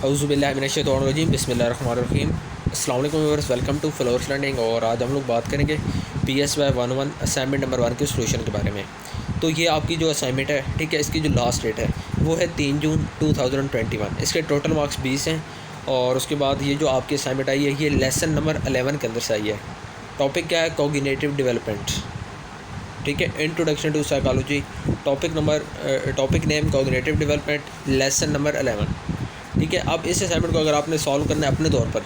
औज़ुबिल्लाहिमिनश्शैतानिर्रजीम बिस्मिल्लाहिर्रहमानिर्रहीम। अस्सलाम वालेकुम viewers, welcome to floors learning. और आज हम लोग बात करेंगे PSY 11 असाइनमेंट नंबर 1 के सोल्यूशन के बारे में। तो ये आपकी जो असाइनमेंट है, ठीक है, इसकी जो लास्ट डेट है वो है 3 जून 2021। इसके टोटल मार्क्स 20 हैं। और उसके बाद ये जो आपकी असाइनमेंट आई है ये लेसन नंबर 11 के अंदर से आई है। टॉपिक क्या है? कॉग्निटिव डेवलपमेंट, ठीक है, introduction to psychology. Topic name cognitive development, lesson number 11, ठीक है। अब इस असाइनमेंट को अगर आपने सॉल्व करना है अपने तौर पर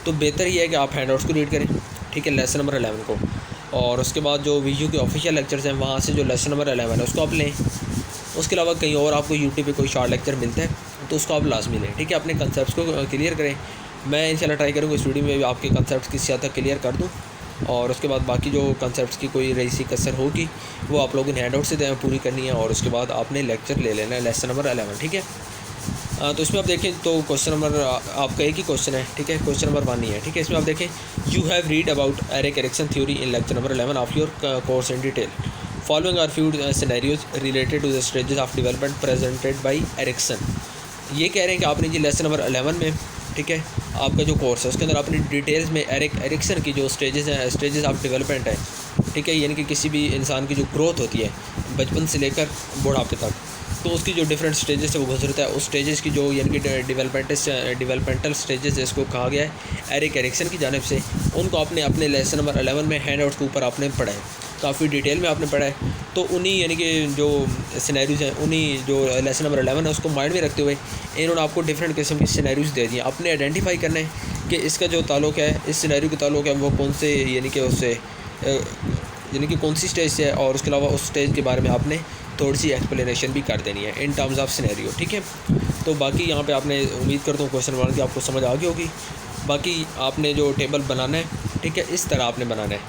तो बेहतर ही है कि आप हैंडआउट्स को रीड करें, ठीक है, लेसन नंबर 11 को। और उसके बाद जो वीयू के ऑफिशियल लेक्चर्स हैं वहाँ से जो लेसन नंबर 11 है उसको आप लें। उसके अलावा कहीं और आपको यूट्यूब पे कोई शॉर्ट लेक्चर मिलता है तो उसको आप लाजमी लें, ठीक है। अपने कंसेप्ट को क्लियर करें। मैं इंशाल्लाह ट्राई करूँगा इस वीडियो में भी आपके कंसेप्ट किसी हद तक क्लियर कर दूँ। और उसके बाद बाकी जो कंसेप्ट्स की कोई रही सी कसर होगी वो आप लोगों ने हैंडआउट से पूरी करनी है। और उसके बाद आपने लेक्चर ले लेना है लेसन नंबर 11, ठीक है। तो इसमें आप देखें तो क्वेश्चन नंबर आपका एक ही क्वेश्चन है, ठीक है, क्वेश्चन नंबर 1 ही है, ठीक है। इसमें आप देखें, you have read about Erik Erikson theory in lecture number 11 of your course in detail. Following are few scenarios related to the stages of development presented by Erikson. ये कह रहे हैं कि आपने जी लेसन नंबर 11 में, ठीक है, आपका जो कोर्स है उसके अंदर आपने डिटेल्स में एरिक्सन की जो स्टेजेस हैं, स्टेजेस ऑफ डेवलपमेंट है, ठीक है, यानी कि किसी भी इंसान की जो ग्रोथ होती है बचपन से लेकर बुढ़ापे तक, तो उसकी जो डिफरेंट स्टेजेस है वो गुजरता है। उस स्टेजेस की जो यानी कि डेवलपमेंटल स्टेजेस जिसको कहा गया है एरिक एरिक्सन की जानिब से, उनको आपने अपने लेसन नंबर 11 में हैंड आउट के ऊपर आपने पढ़ा है, काफ़ी डिटेल में आपने पढ़ा है। तो उन्हीं यानी कि जो सिनेरियोज़ हैं, उन्हीं जो लेसन नंबर 11 है उसको माइंड में रखते हुए इन्होंने आपको डिफरेंट किस्म की सिनेरियोज़ दे दी हैं। आपने आइडेंटिफाई करना है कि इसका जो ताल्लुक है, इस सिनेरियो का ताल्लुक है वो कौन से यानी कि उससे यानी कि कौन सी स्टेज से है। और उसके अलावा उस स्टेज के बारे में आपने थोड़ी सी एक्सप्लेनेशन भी कर देनी है इन टर्म्स ऑफ सिनेरियो, ठीक है। तो बाकी यहाँ पे आपने उम्मीद करता हूँ क्वेश्चन 1 की आपको समझ आ गई होगी। बाकी आपने जो टेबल बनाना है, ठीक है, इस तरह आपने बनाना है।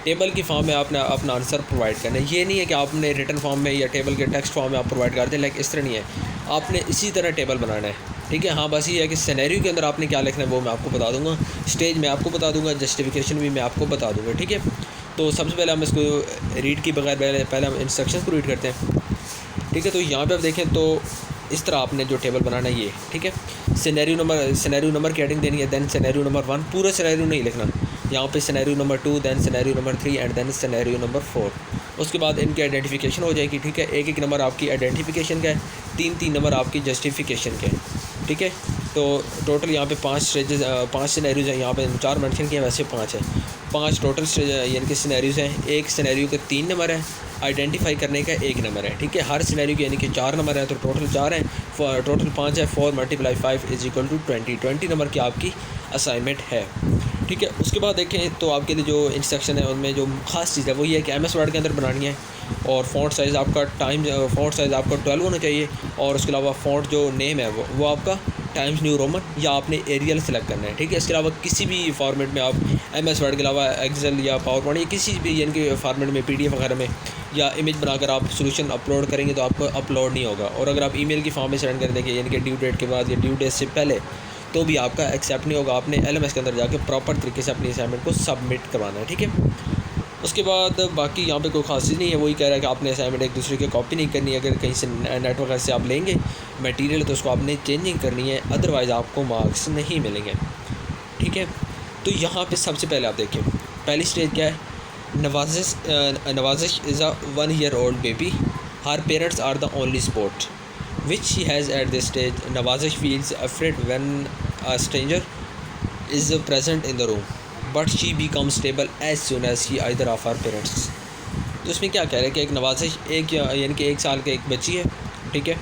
टेबल की फॉर्म में आपने अपना आंसर प्रोवाइड करना है। ये नहीं है कि आपने रिटन फॉर्म में या टेबल के टेक्स्ट फॉर्म में आप प्रोवाइड कर दें, लाइक इस तरह नहीं है, आपने इसी तरह टेबल बनाना है, ठीक है। हाँ, बस ये है कि सिनेरियो के अंदर आपने क्या लिखना है वो मैं आपको बता दूंगा, स्टेज मैं आपको बता दूंगा, जस्टिफिकेशन भी मैं आपको बता दूंगा, ठीक है। तो सबसे पहले हम इसको रीड की बगैर पहले हम इंस्ट्रक्शंस को रीड करते हैं, ठीक है। तो यहाँ पे आप देखें तो इस तरह आपने जो टेबल बनाना है ये, ठीक है। सिनेरियो नंबर की हेडिंग देनी है, देन सिनेरियो नंबर 1, पूरा सिनेरियो नहीं लिखना, यहाँ पे scenario number 2, then scenario number 3 and then scenario number 4। उसके बाद इनकी आइडेंटिफिकेशन हो जाएगी, ठीक है। एक नंबर आपकी आइडेंटिफिकेशन का है, 3 नंबर आपकी जस्टिफिकेशन के, ठीक है। तो टोटल यहाँ पे 5 स्टेजेस 5 सिनेरियोज़ हैं। यहाँ पे 4 मेंशन किए हैं, वैसे 5 है, 5 टोटल यानी कि सिनेरियोज़ हैं। एक सिनेरियो के 3 नंबर है, आइडेंटिफाई करने का 1 नंबर है, ठीक है। हर सिनेरियो के यानी कि 4 नंबर है, तो टोटल 4 हैं, टोटल 5 है। 4 × 5 = 20 नंबर की आपकी असाइनमेंट है, ठीक है। उसके बाद देखें तो आपके लिए जो इंस्ट्रक्शन है उनमें जो ख़ास चीज़ है वो ये है कि MS वर्ड के अंदर बनानी है। और फ़ॉन्ट साइज़ आपका 12 होना चाहिए। और उसके अलावा फ़ॉन्ट जो नेम है वो आपका टाइम्स न्यू रोमन या आपने एरियल सेलेक्ट करना है, ठीक है। इसके अलावा किसी भी फॉर्मेट में आप MS वर्ड के अलावा एक्सेल या पावर पॉइंट या किसी भी यानी कि फॉर्मेट में PDF वगैरह में या इमेज बनाकर आप सोल्यूशन अपलोड करेंगे तो आपको अपलोड नहीं होगा। और अगर आप ईमेल की फॉर्म में सेंड कर देंगे यानी कि ड्यू डेट के बाद या ड्यू डेट से पहले तो भी आपका एक्सेप्ट नहीं होगा। आपने LMS के अंदर जाके प्रॉपर तरीके से अपनी असाइनमेंट को सबमिट करवाना है, ठीक है। उसके बाद बाकी यहाँ पे कोई खास चीज़ नहीं है, वही कह रहा है कि आपने असाइनमेंट एक दूसरे की कॉपी नहीं करनी है। अगर कहीं से नेट वगैरह से आप लेंगे मटेरियल तो उसको आपने चेंजिंग करनी है, अदरवाइज़ आपको मार्क्स नहीं मिलेंगे, ठीक है। तो यहाँ पे सबसे पहले आप देखिए पहली स्टेज क्या है। Nawazish is a 1 year old baby, her parents are the only support which she has at this stage. Nawazish feels afraid when a stranger is present in the room but she become stable as soon as she either of her parents. तो इसमें क्या कह रहे हैं कि एक नवाजिश यानी कि 1 साल की एक बच्ची है, ठीक है,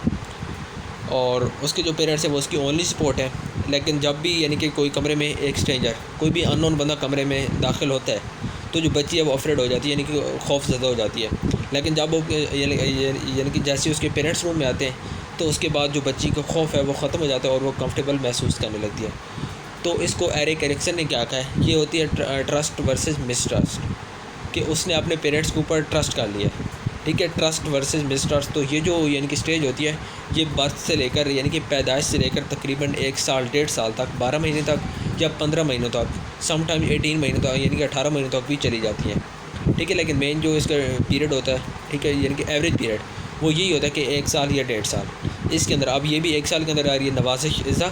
और उसके जो पेरेंट्स हैं वो उसकी ओनली सपोर्ट है। लेकिन जब भी यानी कि कोई कमरे में एक स्ट्रेंजर, कोई भी अननोन बंदा कमरे में दाखिल होता है तो जो बच्ची है वो अफ्रेड हो जाती है, यानी कि खौफज़दा हो जाती है। लेकिन जब वो यानी कि जैसे उसके पेरेंट्स रूम में आते हैं तो उसके बाद जो बच्ची का खौफ है वो ख़त्म हो जाता है और वो कंफर्टेबल महसूस करने लगती है। तो इसको एरिक एरिक्सन ने क्या कहा है, ये होती है ट्रस्ट वर्सेस मिसट्रस्ट, कि उसने अपने पेरेंट्स के ऊपर ट्रस्ट कर लिया, ठीक है। ट्रस्ट वर्सेस मिसट्रस्ट, तो ये जो यानी कि स्टेज होती है ये बर्थ से लेकर यानी कि पैदाइश से लेकर तकरीबन 1 साल 1.5 साल तक, 12 महीने तक या 15 महीनों तक, समटाइम 18 महीनों तक यानी कि 18 महीनों तक भी चली जाती है, ठीक है। लेकिन मेन जो इसका पीरियड होता है, ठीक है, यानी कि एवरेज पीरियड वो यही होता है कि 1 साल या 1.5 साल इसके अंदर। अब ये भी 1 साल के अंदर आ रही है। Nawazish is a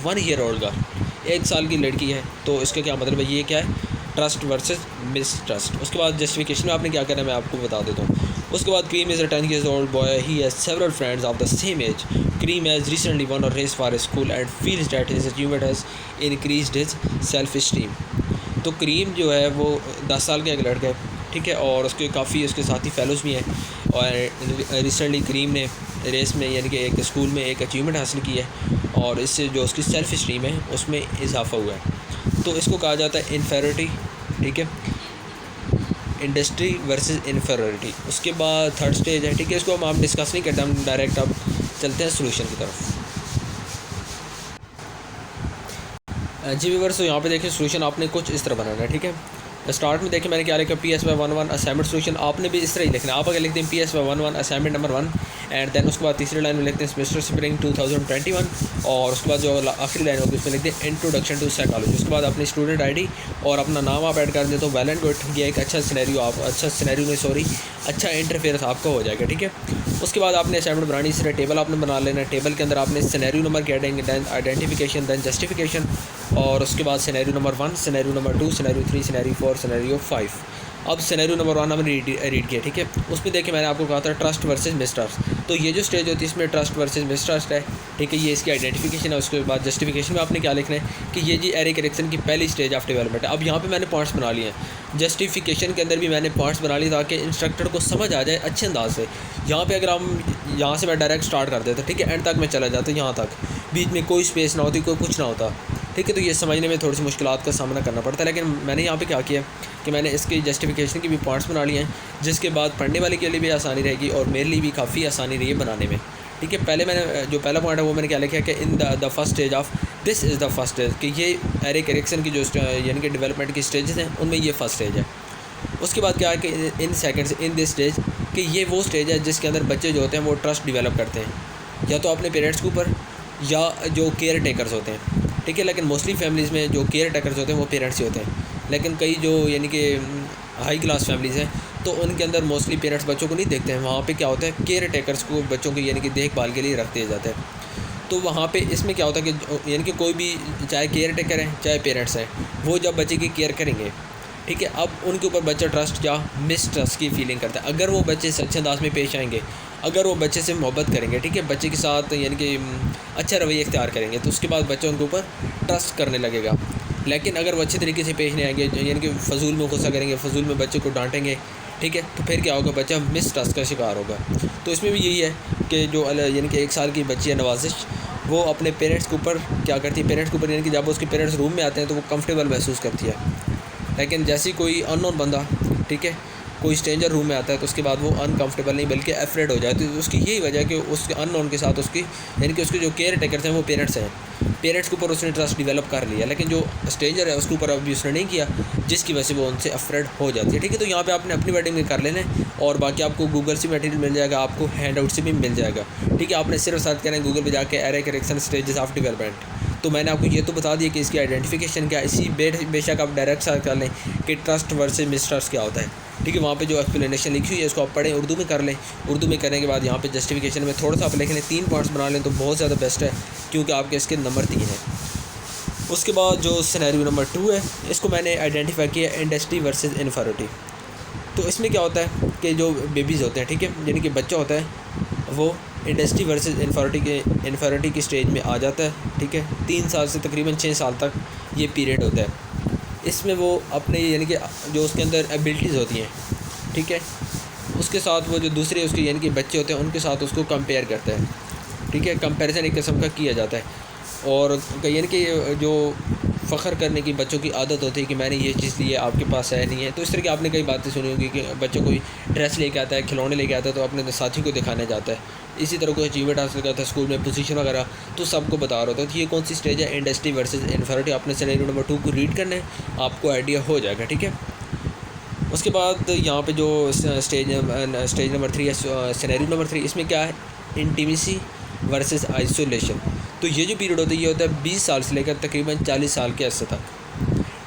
1 year old girl, 1 साल की लड़की है। तो इसका क्या मतलब है, ये क्या है, ट्रस्ट वर्सेस मिसट्रस्ट। उसके बाद जस्टिफिकेशन में आपने क्या करना है मैं आपको बता देता हूँ। उसके बाद cream is a 10 years old boy, he has several friends of the same age. Cream has recently won a race for his school and feels that his achievement has increased his self esteem. तो cream जो है वो 10 साल का एक लड़का है, ठीक है, और उसके काफ़ी उसके साथी फेलोज़ भी हैं। और रिसेंटली क्रीम ने रेस में यानी कि एक स्कूल में एक अचीवमेंट हासिल की है, और इससे जो उसकी सेल्फ़ स्टीम है उसमें इजाफा हुआ है। तो इसको कहा जाता है इन्फेरिटी, ठीक है, इंडस्ट्री वर्सेस इन्फेरिटी। उसके बाद थर्ड स्टेज है, ठीक है, इसको हम आप डिस्कस नहीं करते, हम डायरेक्ट अब चलते हैं सोल्यूशन की तरफ। जी व्यूअर्स, तो यहाँ पे देखिए सोल्यूशन आपने कुछ इस तरह बनाना है, ठीक है। स्टार्ट में देखिए मैंने क्या लिखा, PSY11 असाइनमेंट सोल्यूशन आपने भी इस तरह ही लिखना है। आप अगर लिखते हैं PSY11 assignment number 1 and then उसके बाद तीसरी लाइन में लिखते हैं मिस्टर स्प्रिंग 2021, और उसके बाद जो आखिरी लाइन होगी उसमें लिखते हैं इंट्रोडक्शन टू साइकोलॉजी। उसके बाद अपनी स्टूडेंट आईडी और अपना नाम आप ऐड कर दें तो वेल एंड गुड, ये एक अच्छा सिनेरियो अच्छा इंटरफेरेंस आपका हो जाएगा, ठीक है। उसके बाद आपने असाइनमेंट बनानी, इस तरह टेबल आपने बना लेना है। टेबल के अंदर आपने सिनेरियो नंबर क्या देंगे, दैन आइडेंटिफिकेशन, दैन जस्टिफिकेशन, और उसके बाद scenario number 1, scenario number 2, scenario 3, scenario 4, scenario 5। अब सिनेरियो नंबर 1 हमने रीड किया, ठीक है। उसमें देखिए मैंने आपको कहा था ट्रस्ट वर्सेस मिसट्रस्ट। तो ये जो स्टेज होती है इसमें ट्रस्ट वर्सेस मिसट्रस्ट है, ठीक है, ये इसकी आइडेंटिफिकेशन है। उसके बाद जस्टिफिकेशन में आपने क्या लिखना है कि ये जी एरिक एरिक्सन की पहली स्टेज ऑफ डेवलपमेंट है। अब यहाँ पे मैंने पॉइंट्स बना लिए हैं, जस्टिफिकेशन के अंदर भी मैंने पॉइंट्स बना लिए ताकि इंस्ट्रक्टर को समझ आ जाए अच्छे अंदाज से। यहाँ पे अगर हम यहाँ से मैं डायरेक्ट स्टार्ट कर देता, ठीक है, एंड तक मैं चला जाता, यहाँ तक बीच में कोई स्पेस ना होती, कोई कुछ ना होता, ठीक है। तो ये समझने में थोड़ी सी मुश्किलात का सामना करना पड़ता है, लेकिन मैंने यहाँ पे क्या किया कि मैंने इसकी जस्टिफिकेशन की भी पॉइंट्स बना लिए हैं, जिसके बाद पढ़ने वाले के लिए भी आसानी रहेगी और मेरे लिए भी काफ़ी आसानी रही है बनाने में, ठीक है। पहले मैंने जो पहला पॉइंट है वो मैंने क्या लिखा है कि in the first stage of this is the first stage, कि ये एरिक एरिक्सन की जो यानी कि डेवलपमेंट की स्टेजेस हैं उनमें ये फर्स्ट स्टेज है। उसके बाद क्या है कि in seconds in this stage, कि ये वो स्टेज है जिसके अंदर बच्चे जो होते हैं वो ट्रस्ट डेवलप करते हैं, या तो अपने पेरेंट्स के ऊपर या जो केयर टेकर्स होते हैं, ठीक है। लेकिन मोस्टली फैमिलीज़ में जो केयर टेकर्स होते हैं वो पेरेंट्स ही होते हैं, लेकिन कई जो यानी कि हाई क्लास फैमिलीज़ हैं तो उनके अंदर मोस्टली पेरेंट्स बच्चों को नहीं देखते हैं। वहाँ पे क्या होता है, केयर टेकर्स को बच्चों की यानी कि देखभाल के लिए रख दिया जाता है। तो वहाँ पे इसमें क्या होता है कि यानी कि कोई भी चाहे केयर टेकर है चाहे पेरेंट्स हैं, वो जब बच्चे की केयर करेंगे, ठीक है, अब उनके ऊपर बच्चा ट्रस्ट या मिसट्रस्ट की फीलिंग करता है। अगर वो बच्चे से अच्छे अंदाज में पेश आएंगे, अगर वो बच्चे से मोहब्बत करेंगे, ठीक है, बच्चे के साथ यानी कि अच्छा रवैया इख्तियार करेंगे, तो उसके बाद बच्चा उनके ऊपर ट्रस्ट करने लगेगा। लेकिन अगर वो अच्छे तरीके से पेश नहीं आएंगे, यानी कि फजूल में गुस्सा करेंगे, फजूल में बच्चे को डांटेंगे, ठीक है, तो फिर क्या होगा, बच्चा मिसट्रस्ट का शिकार होगा। तो इसमें भी यही है कि जो यानी कि 1 साल की बच्ची है नवाजिश, वो अपने पेरेंट्स के ऊपर क्या करती है, पेरेंट्स के ऊपर यानी कि जब उसके पेरेंट्स रूम में आते हैं तो वो कंफर्टेबल महसूस करती है। लेकिन जैसे ही कोई अननोन बंदा, ठीक है, कोई स्ट्रेंजर रूम में आता है तो उसके बाद वो अनकंफर्टेबल नहीं बल्कि अफ्रेड हो जाती है। तो उसकी यही वजह है कि उसके अननोन के साथ उसकी यानी कि उसके जो केयर टेकर्स हैं वो पेरेंट्स हैं, पेरेंट्स के ऊपर उसने ट्रस्ट डेवलप कर लिया, लेकिन जो स्ट्रेंजर है उसके ऊपर अभी उसने नहीं किया, जिसकी वजह से वो उनसे अफ्रेड हो जाती है, ठीक है। तो यहाँ पे आपने अपनी वर्डिंग में कर लेना है, और बाकी आपको गूगल से मटेरियल मिल जाएगा, आपको हैंड आउट से भी मिल जाएगा, ठीक है। आपने सिर्फ सर्च करना है गूगल पर जाके Erik Erikson stages of development. तो मैंने आपको ये तो बता दिया कि इसकी आइडेंटिफिकेशन क्या है, इसी बेशक आप डायरेक्ट सर्च कर लें कि ट्रस्ट वर्सेस मिसट्रस्ट क्या होता है, ठीक है। वहाँ पे जो एक्सप्लेनेशन लिखी हुई है उसको आप पढ़ें, उर्दू में कर लें। उर्दू में करने के बाद यहाँ पे जस्टिफिकेशन में थोड़ा सा आप लिख लें, 3 पॉइंट्स बना लें तो बहुत ज़्यादा बेस्ट है, क्योंकि आपके इसके नंबर 3 है। उसके बाद जो सिनेरियो नंबर 2 है, इसको मैंने आइडेंटिफाई किया इंडस्ट्री वर्सेस इन्फेरिटी। तो इसमें क्या होता है कि जो बेबीज़ होते हैं, ठीक है, यानी कि बच्चा होता है वो इंडस्ट्री वर्सेस इन्फेरिटी की स्टेज में आ जाता है, ठीक है। 3 साल से तकरीबन 6 साल तक ये पीरियड होता है। इसमें वो अपने यानी कि जो उसके अंदर एबिलिटीज़ होती हैं, ठीक है, उसके साथ वो जो दूसरे उसके यानी कि बच्चे होते हैं उनके साथ उसको कंपेयर करता है, ठीक है। कंपैरिजन एक किस्म का किया जाता है, और यानी कि जो फ़ख्र करने की बच्चों की आदत होती है कि मैंने ये चीज़ ली है, आपके पास है नहीं है। तो इस तरह की आपने कई बातें सुनी होंगी कि बच्चों कोई ड्रेस लेके आता है, खिलौने लेके आता है तो अपने साथी को दिखाने जाता है, इसी तरह कोई अचीवमेंट हासिल करता है स्कूल में, पोजीशन वगैरह, तो सबको बता रहा होता है। तो ये कौन सी स्टेज है, इंडस्ट्री वर्सेस इन्फेरिटी। आपने सिनेरियो नंबर 2 को रीड करना है, आपको आइडिया हो जाएगा, ठीक है। उसके बाद यहाँ पे जो स्टेज नंबर 3 है, सिनेरियो नंबर 3, इसमें क्या है, इंटीमेसी वर्सेस आइसोलेशन। तो ये जो पीरियड होता है ये होता है 20 साल से लेकर तकरीबन 40 साल के अरसे तक,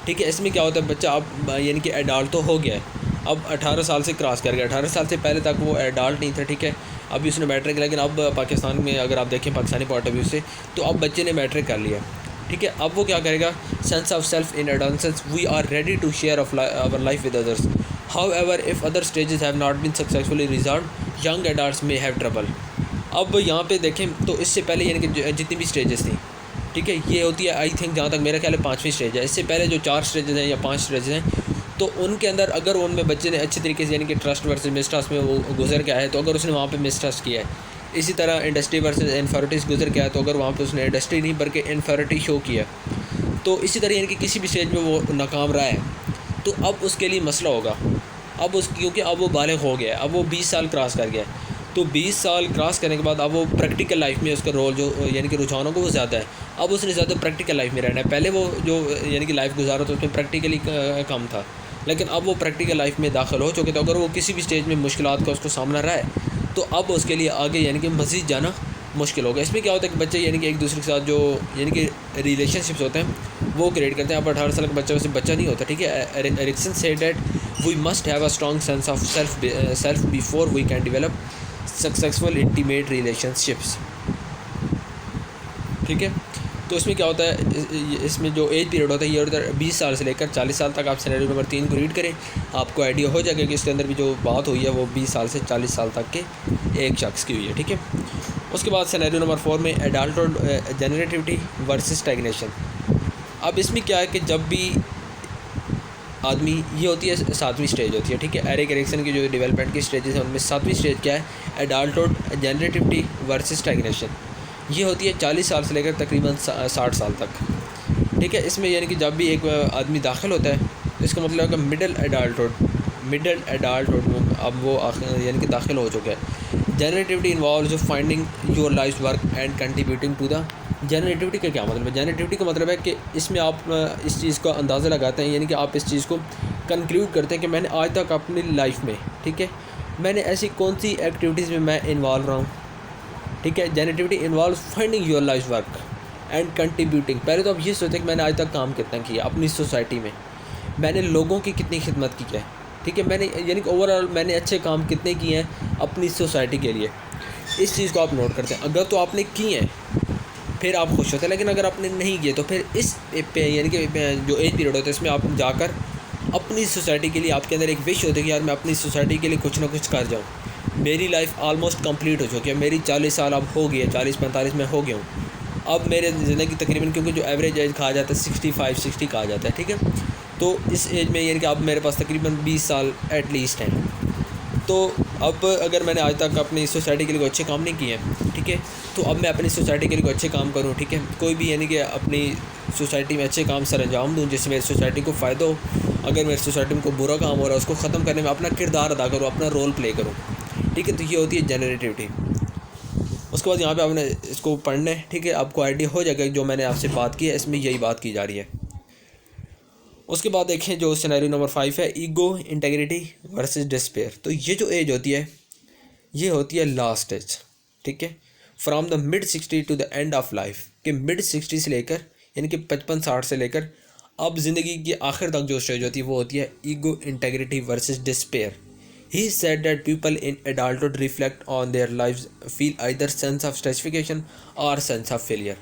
ठीक है। इसमें क्या होता है, बच्चा अब यानी कि एडल्ट तो हो गया है, अब 18 साल से क्रॉस कर गया। 18 साल से पहले तक वो एडल्ट नहीं था, ठीक है, अभी उसने मैट्रिक, लेकिन अब पाकिस्तान में अगर आप देखें पाकिस्तानी पॉइंट ऑफ व्यू से, तो अब बच्चे ने मैट्रिक कर लिया, ठीक है। अब वो क्या करेगा, sense of self in adolescence, we are ready to share of our life with others, however if other stages have not been successfully resolve, young adults में हैव ट्रबल। अब यहाँ पे देखें तो इससे पहले यानी कि जितनी भी स्टेजेस थी, ठीक है, ये होती है आई थिंक जहाँ तक मेरा ख्याल है 5वीं स्टेज है। इससे पहले जो 4 स्टेजेस हैं या 5 स्टेजेस हैं, तो उनके अंदर अगर उनमें बच्चे ने अच्छे तरीके से यानी कि ट्रस्ट वर्सेस मिसट्रस्ट में वो गुजर गया है, तो अगर उसने वहाँ पे मिसट्रस्ट किया है, इसी तरह इंडस्ट्री वर्सेस इन्फेरिटीज़ गुजर गया है, तो अगर वहाँ पे उसने इंडस्ट्री नहीं बल्कि इन्फेरिटी शो किया, तो इसी तरह यानी कि किसी भी स्टेज में वो नाकाम रहा है, तो अब उसके लिए मसला होगा। अब उस क्योंकि अब वो बालिग हो गया है, अब वो 20 साल क्रॉस कर गया है, तो 20 साल क्रॉस करने के बाद अब वो प्रैक्टिकल लाइफ में उसका रोल जो यानी कि रुझानों को वो ज़्यादा है। अब उसने ज़्यादा प्रैक्टिकल लाइफ में रहना है। पहले वो जो यानी कि लाइफ गुजारा तो उसमें प्रैक्टिकली कम था, लेकिन अब वो प्रैक्टिकल लाइफ में दाखिल हो चुके, तो अगर वो किसी भी स्टेज में मुश्किलात का उसको सामना रहा है, तो अब उसके लिए आगे यानी कि मज़ीद जाना मुश्किल होगा। इसमें क्या होता है कि बच्चे यानी कि एक दूसरे के साथ जो यानी कि रिलेशनशिप्स होते हैं वो क्रिएट करते हैं। अब 18 साल का बच्चा वैसे बच्चा नहीं होता, ठीक है। Erikson said that we must have a strong sense of self before we can develop successful intimate relationships, ठीक है। तो इसमें क्या होता है, इसमें जो एज पीरियड होता है ये होता है 20 साल से लेकर 40 साल तक। आप सिनेरियो नंबर 3 को रीड करें, आपको आइडिया हो जाएगा कि इसके अंदर भी जो बात हुई है वो 20 साल से 40 साल तक के एक शख्स की हुई है, ठीक है। उसके बाद सिनेरियो नंबर 4 में एडल्टहुड जनरेटिविटी वर्सेस स्टैग्नेशन। अब इसमें क्या है कि जब भी आदमी, ये होती है 7वीं स्टेज होती है, ठीक है। एरिक एरिक्सन की जो डेवलपमेंट की स्टेजेस हैं उनमें 7वीं स्टेज क्या है, एडल्टहुड जनरेटिविटी वर्सेस स्टैग्नेशन। ये होती है 40 साल से लेकर तकरीबन 60 साल तक, ठीक है। इसमें यानी कि जब भी एक आदमी दाखिल होता है, तो इसका मतलब है कि मिडल एडल्टहुड में अब वो यानी कि दाखिल हो चुका है। Generativity involves finding your life work and contributing to the. Generativity का क्या मतलब है, जनरेटिविटी का मतलब है कि इसमें आप इस चीज़ का अंदाज़ा लगाते हैं, यानी कि आप इस चीज़ को कंक्लूड करते हैं कि मैंने आज तक अपनी लाइफ में, ठीक है, मैंने ऐसी कौन सी एक्टिविटीज़ में मैं इन्वॉल्व रहा हूँ, ठीक है। Generativity involve finding your life work and contributing. पहले तो आप ये सोचते हैं कि मैंने आज तक काम कितना किया अपनी सोसाइटी में, मैंने लोगों की कितनी खिदमत की है, ठीक है, मैंने यानी कि ओवरऑल मैंने अच्छे काम कितने किए हैं अपनी सोसाइटी के लिए। इस चीज़ को आप नोट करते हैं। अगर तो आपने किए हैं फिर आप खुश होते हैं, लेकिन अगर आपने नहीं किए तो फिर इस यानी कि जो एज पीरियड होता है इसमें आप जाकर अपनी सोसाइटी के लिए आपके अंदर एक विश होती है कि यार मैं अपनी सोसाइटी के लिए कुछ ना कुछ कर जाऊँ। मेरी लाइफ ऑलमोस्ट कंप्लीट हो चुकी है, मेरी 40 साल अब हो गई है, 40-45 में हो गया हूँ। अब मेरे ज़िंदगी तकरीबन, क्योंकि जो एवरेज एज कहा जाता है 65-60 कहा जाता है, ठीक है। तो इस एज में यानी कि अब मेरे पास तकरीबन 20 साल एटलीस्ट हैं। तो अब अगर मैंने आज तक अपनी सोसाइटी के लिए कोई अच्छे काम नहीं किए हैं, ठीक है, तो अब मैं अपनी सोसाइटी के लिए कोई अच्छे काम करूँ, ठीक है। कोई भी यानी कि अपनी सोसाइटी में अच्छे काम सर अंजाम दूँ जिससे मेरी सोसाइटी को फ़ायदा हो। अगर मेरी सोसाइटी में कोई बुरा काम हो रहा है उसको ख़त्म करने में अपना किरदार अदा करूँ, अपना रोल प्ले करूँ, ठीक है। तो ये होती है जनरेटिविटी। उसके बाद यहाँ पे आपने इसको पढ़ना है, ठीक है, आपको आइडिया हो जाएगा जो मैंने आपसे बात की है इसमें यही बात की जा रही है। उसके बाद देखें जो सिनेरियो नंबर 5 है, ईगो इंटेग्रिटी वर्सेस डिस्पेयर। तो ये जो एज होती है ये होती है लास्ट एज, ठीक है, from the mid 60 to the end of life, कि मिड 60 से लेकर यानी कि 55-60 से लेकर अब ज़िंदगी की आखिर तक जो स्टेज होती है वो होती है ego integrity versus despair. He said that people in adulthood reflect on their lives, feel either sense of satisfaction or sense of failure,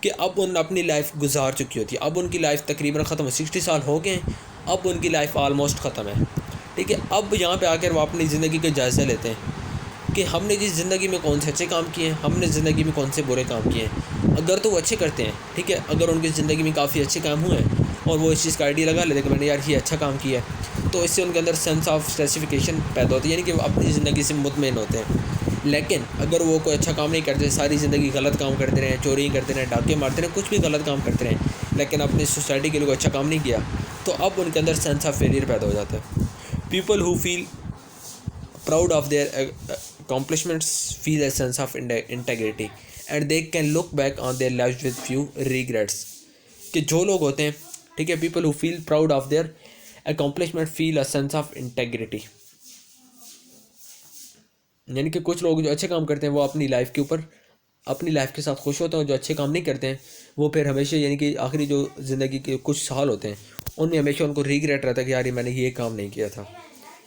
कि अब उन अपनी लाइफ गुजार चुकी होती है, अब उनकी लाइफ तकरीबन ख़त्म है, 60 साल हो गए हैं, अब उनकी लाइफ ऑलमोस्ट ख़त्म है, ठीक है। अब यहाँ पे आकर वो अपनी ज़िंदगी का जायज़ा लेते हैं कि हमने जिस ज़िंदगी में कौन से अच्छे काम किए हैं, हमने ज़िंदगी में कौन से बुरे काम किए हैं। अगर तो वो अच्छे करते हैं, ठीक है, अगर उनकी ज़िंदगी में काफ़ी अच्छे काम हुए हैं और वो इस चीज़ का आइडिया लगा लेते हैं कि मैंने यार ये अच्छा काम किया है, तो इससे उनके अंदर सेंस ऑफ स्पेसिफिकेशन पैदा होती है, यानी कि वो अपनी ज़िंदगी से मुतमईन होते हैं। लेकिन अगर वो कोई अच्छा काम नहीं करते, सारी ज़िंदगी गलत काम करते रहें, चोरी करते रहें, डाके मारते रहें, कुछ भी गलत काम करते रहें, लेकिन अपनी सोसाइटी के लिए कोई अच्छा काम नहीं किया, तो अब उनके अंदर सेंस ऑफ फेलियर पैदा हो जाता है। People who feel proud of their accomplishments feel a sense of integrity and they can look back on their lives with few regrets, कि जो लोग होते हैं, ठीक है, people who feel proud of their accomplishment feel a sense of integrity, यानी कि कुछ लोग जो अच्छे काम करते हैं वो अपनी लाइफ के ऊपर अपनी लाइफ के साथ खुश होते हैं, जो अच्छे काम नहीं करते हैं वो फिर हमेशा यानी कि आखिरी जो ज़िंदगी के कुछ साल होते हैं उनमें हमेशा उनको रिग्रेट रहता है कि यार मैंने ये काम नहीं किया था,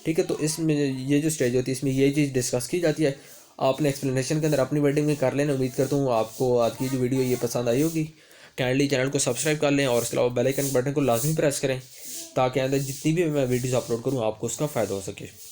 ठीक है। तो इसमें ये जो स्टेज होती है इसमें ये चीज़ डिस्कस की जाती है। आपने एक्सप्लेनेशन के अंदर अपनी वर्डिंग में कर लेना। उम्मीद करता हूँ आपको आज की जो वीडियो ये पसंद आई होगी। काइंडली चैनल को सब्सक्राइब कर लें और इसके अलावा बेल आइकन बटन को लाजमी प्रेस करें ताकि आइंदा जितनी भी मैं वीडियोज़ अपलोड करूँ आपको उसका फ़ायदा हो सके।